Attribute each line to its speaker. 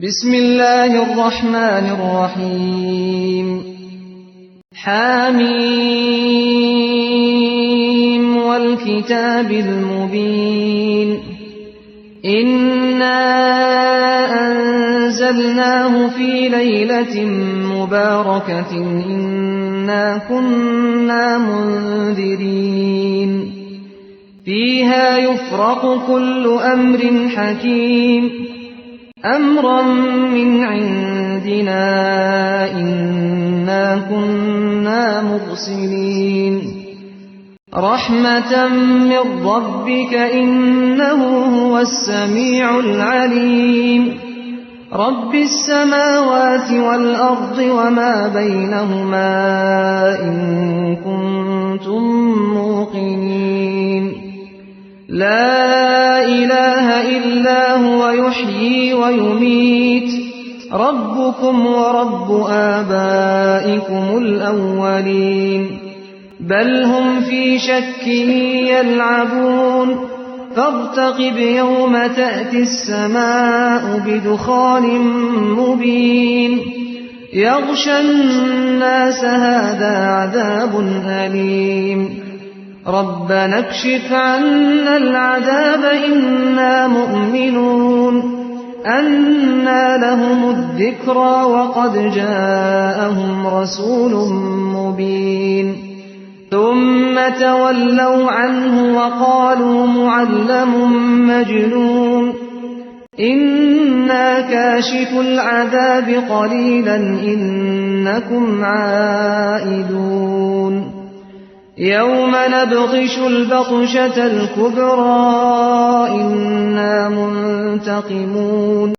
Speaker 1: بسم الله الرحمن الرحيم حميم والكتاب المبين إنا أنزلناه في ليلة مباركة إنا كنا منذرين فيها يفرق كل أمر حكيم أمرا من عندنا إنا كنا مرسلين رحمة من ربك إنه هو السميع العليم رب السماوات والأرض وما بينهما إن كنتم موقنين لا إله إلا هو يحيي ويميت ربكم ورب آبائكم الأولين بل هم في شك يلعبون فارتقب يوم تأتي السماء بدخان مبين يغشى الناس هذا عذاب أليم ربنا اكشف عنا العذاب إنا مؤمنون أنى لهم الذكرى وقد جاءهم رسول مبين ثم تولوا عنه وقالوا معلم مجنون إنا كاشف العذاب قليلا إنكم عائدون يوم نبطش البطشة الكبرى إنا منتقمون